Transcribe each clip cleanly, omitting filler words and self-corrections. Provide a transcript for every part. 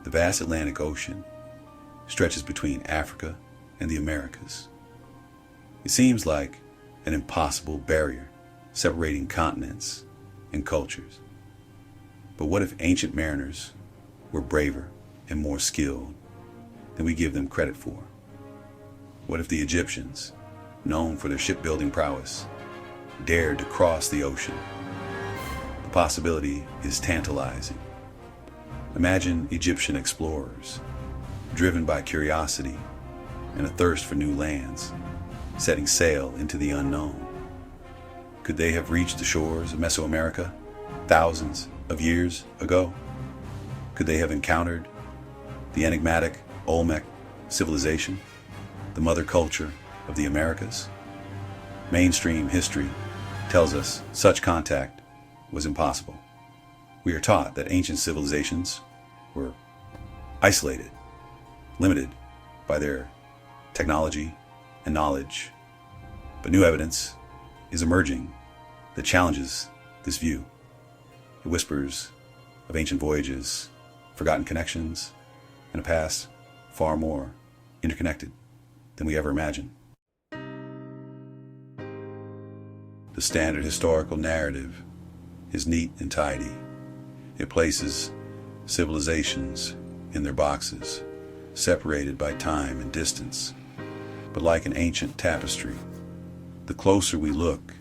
The vast Atlantic Ocean stretches between Africa and the Americas. It seems like an impossible barrier separating continents and cultures. But what if ancient mariners were braver and more skilled than we give them credit for? What if the Egyptians, known for their shipbuilding prowess, dared to cross the ocean? The possibility is tantalizing. Imagine Egyptian explorers, driven by curiosity and a thirst for new lands, setting sail into the unknown. Could they have reached the shores of Mesoamerica thousands of years ago? Could they have encountered the enigmatic Olmec civilization, the mother culture of the Americas? Mainstream history tells us such contact was impossible. We are taught that ancient civilizations were isolated, limited by their technology and knowledge. But new evidence is emerging that challenges this view. It whispers of ancient voyages, forgotten connections, and a past far more interconnected than we ever imagined. The standard historical narrative is neat and tidy. It places civilizations in their boxes, separated by time and distance. But like an ancient tapestry, the closer we look,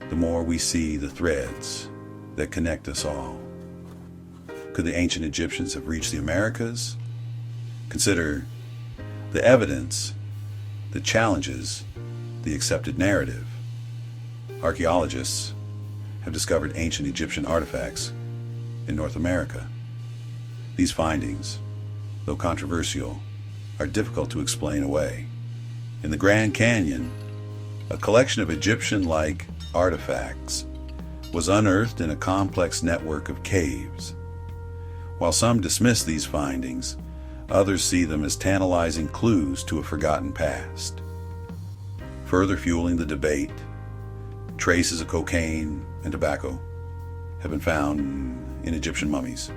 the more we see the threads that connect us all. Could the ancient Egyptians have reached the Americas? Consider the evidence that challenges the accepted narrative. Archaeologists have discovered ancient Egyptian artifacts in North America. These findings, though controversial, are difficult to explain away. In the Grand Canyon, a collection of Egyptian-like artifacts was unearthed in a complex network of caves. While some dismiss these findings, others see them as tantalizing clues to a forgotten past. Further fueling the debate, traces of cocaine and tobacco have been found in Egyptian mummies.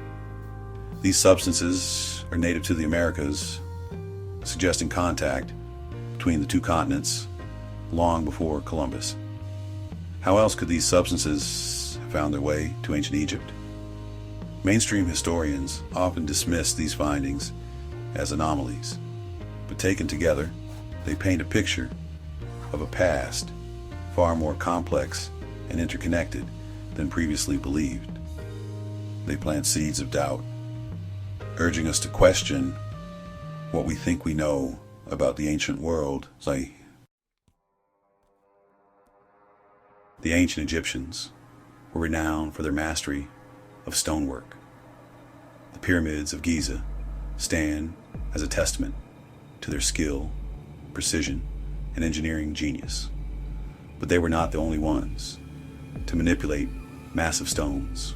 These substances are native to the Americas, suggesting contact between the two continents long before Columbus. How else could these substances have found their way to ancient Egypt? Mainstream historians often dismiss these findings as anomalies, but taken together, they paint a picture of a past far more complex and interconnected than previously believed. They plant seeds of doubt, urging us to question what we think we know about the ancient world. The ancient Egyptians were renowned for their mastery of stonework. The pyramids of Giza stand as a testament to their skill, precision, and engineering genius. But they were not the only ones to manipulate massive stones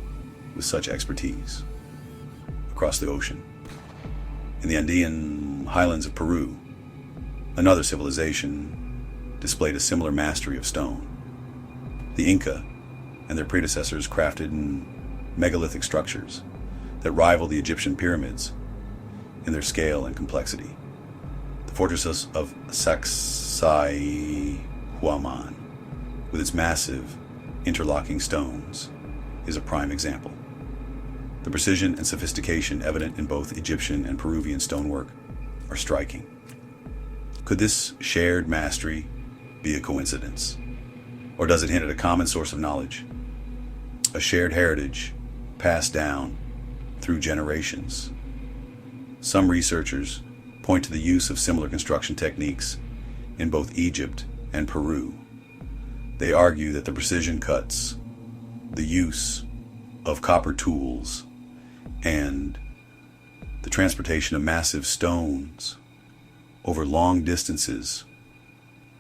with such expertise. Across the ocean, in the Andean highlands of Peru, another civilization displayed a similar mastery of stone. The Inca and their predecessors crafted megalithic structures that rival the Egyptian pyramids in their scale and complexity. The fortress of Sacsayhuaman, with its massive interlocking stones, is a prime example. The precision and sophistication evident in both Egyptian and Peruvian stonework are striking. Could this shared mastery be a coincidence? Or does it hint at a common source of knowledge? A shared heritage passed down through generations. Some researchers point to the use of similar construction techniques in both Egypt and Peru. They argue that the precision cuts, the use of copper tools, and the transportation of massive stones over long distances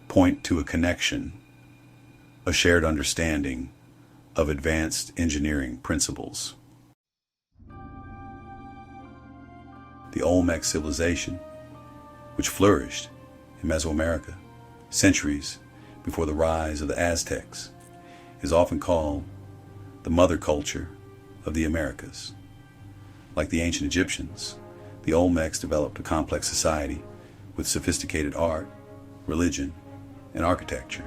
point to a connection, a shared understanding of advanced engineering principles. The Olmec civilization, which flourished in Mesoamerica centuries before the rise of the Aztecs, is often called the mother culture of the Americas. Like the ancient Egyptians, The Olmecs developed a complex society with sophisticated art, religion, and architecture.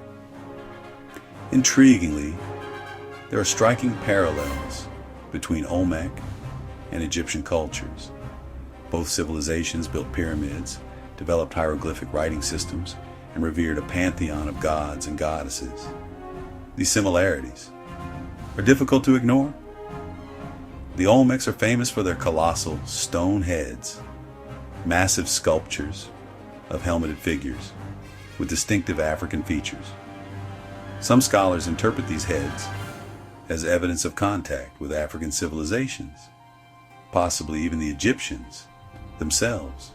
Intriguingly, there are striking parallels between Olmec and Egyptian cultures. Both civilizations built pyramids, developed hieroglyphic writing systems, and revered a pantheon of gods and goddesses. These similarities are difficult to ignore. The Olmecs are famous for their colossal stone heads, massive sculptures of helmeted figures with distinctive African features. Some scholars interpret these heads as evidence of contact with African civilizations, possibly even the Egyptians themselves.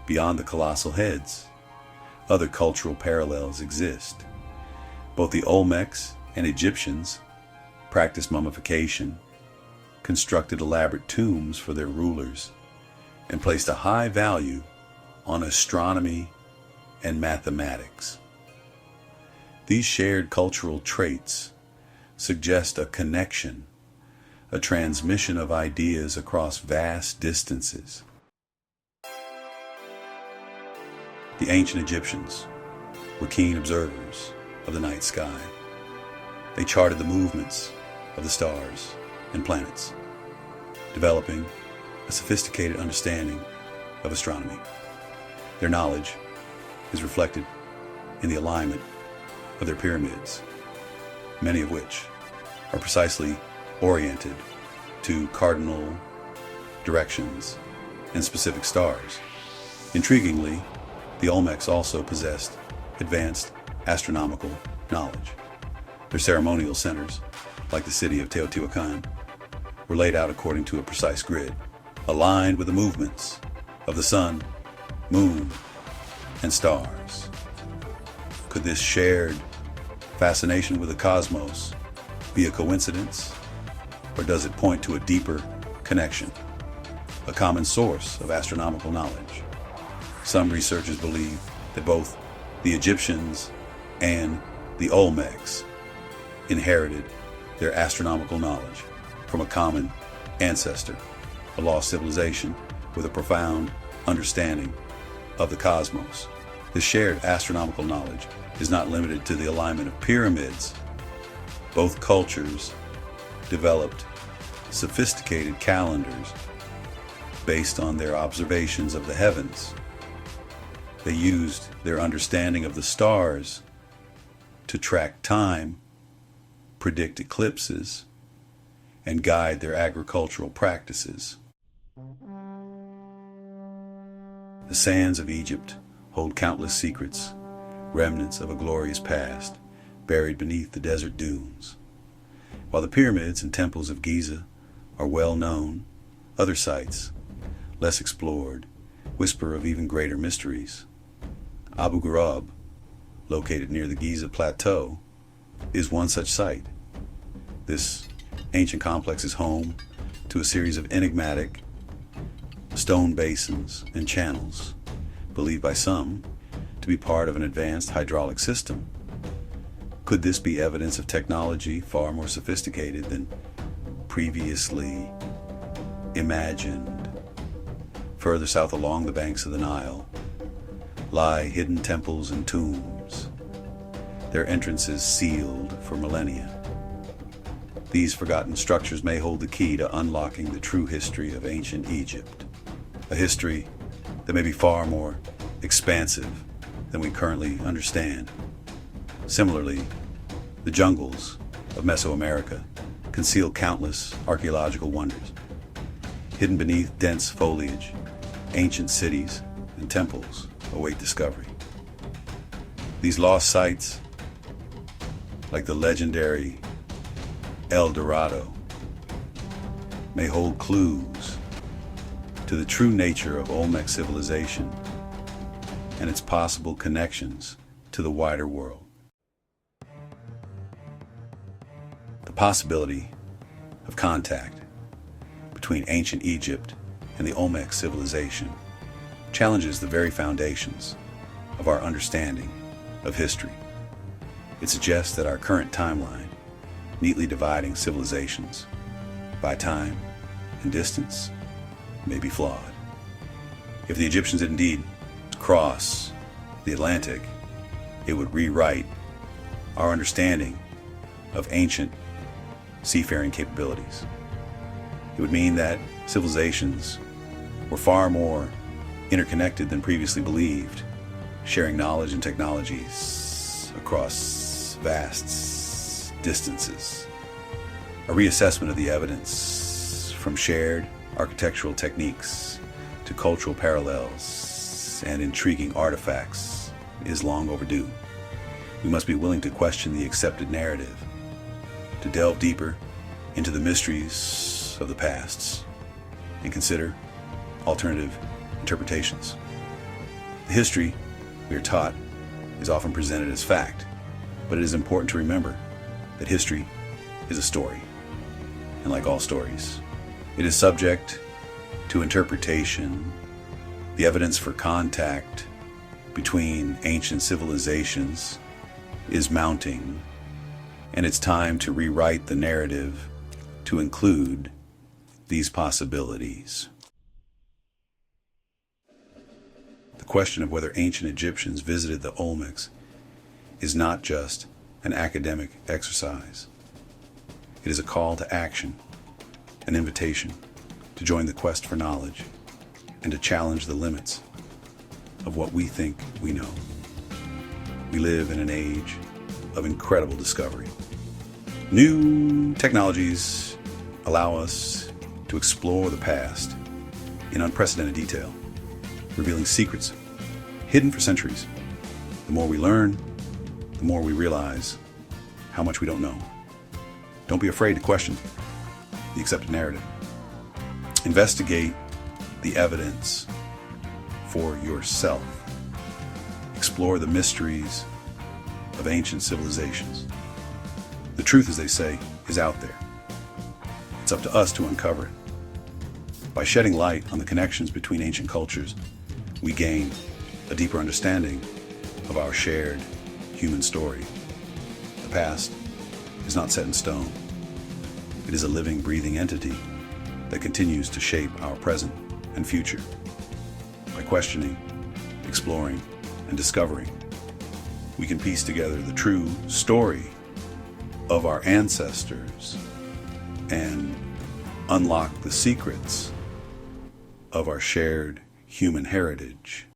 Beyond the colossal heads, other cultural parallels exist. Both the Olmecs and Egyptians practiced mummification, constructed elaborate tombs for their rulers, and placed a high value on astronomy and mathematics. These shared cultural traits suggest a connection, a transmission of ideas across vast distances. The ancient Egyptians were keen observers of the night sky. They charted the movements of the stars and planets, developing a sophisticated understanding of astronomy. Their knowledge is reflected in the alignment of their pyramids, many of which are precisely oriented to cardinal directions and specific stars. Intriguingly, the Olmecs also possessed advanced astronomical knowledge. Their ceremonial centers, like the city of Teotihuacan, were laid out according to a precise grid, aligned with the movements of the sun, moon, and stars. Could this shared fascination with the cosmos be a coincidence, or does it point to a deeper connection, a common source of astronomical knowledge? Some researchers believe that both the Egyptians and the Olmecs inherited their astronomical knowledge from a common ancestor, a lost civilization with a profound understanding of the cosmos. This shared astronomical knowledge is not limited to the alignment of pyramids. Both cultures developed sophisticated calendars based on their observations of the heavens. They used their understanding of the stars to track time, predict eclipses, and guide their agricultural practices. The sands of Egypt hold countless secrets, remnants of a glorious past, buried beneath the desert dunes. While the pyramids and temples of Giza are well known, other sites, less explored, whisper of even greater mysteries. Abu Ghraib, located near the Giza Plateau, is one such site. This ancient complex is home to a series of enigmatic stone basins and channels, believed by some to be part of an advanced hydraulic system. Could this be evidence of technology far more sophisticated than previously imagined? Further south along the banks of the Nile lie hidden temples and tombs, their entrances sealed for millennia. These forgotten structures may hold the key to unlocking the true history of ancient Egypt, a history that may be far more expansive than we currently understand. Similarly, the jungles of Mesoamerica conceal countless archaeological wonders. Hidden beneath dense foliage, ancient cities and temples await discovery. These lost sites, like the legendary El Dorado, may hold clues to the true nature of Olmec civilization and its possible connections to the wider world. The possibility of contact between ancient Egypt and the Olmec civilization challenges the very foundations of our understanding of history. It suggests that our current timeline, neatly dividing civilizations by time and distance, may be flawed. If the Egyptians did indeed cross the Atlantic, it would rewrite our understanding of ancient seafaring capabilities. It would mean that civilizations were far more interconnected than previously believed, sharing knowledge and technologies across vast distances. A reassessment of the evidence, from shared architectural techniques to cultural parallels and intriguing artifacts, is long overdue. We must be willing to question the accepted narrative, to delve deeper into the mysteries of the pasts, and consider alternative interpretations. The history we are taught is often presented as fact, but it is important to remember that history is a story, and like all stories, it is subject to interpretation. The evidence for contact between ancient civilizations is mounting, and it's time to rewrite the narrative to include these possibilities. The question of whether ancient Egyptians visited the Olmecs is not just an academic exercise. It is a call to action, an invitation to join the quest for knowledge and to challenge the limits of what we think we know. We live in an age of incredible discovery. New technologies allow us to explore the past in unprecedented detail, revealing secrets hidden for centuries. The more we learn, the more we realize how much we don't know. Don't be afraid to question the accepted narrative. Investigate the evidence for yourself. Explore the mysteries of ancient civilizations. The truth, as they say, is out there. It's up to us to uncover it. By shedding light on the connections between ancient cultures, we gain a deeper understanding of our shared human story. The past is not set in stone. It is a living, breathing entity that continues to shape our present and future. By questioning, exploring, and discovering, we can piece together the true story of our ancestors and unlock the secrets of our shared human heritage.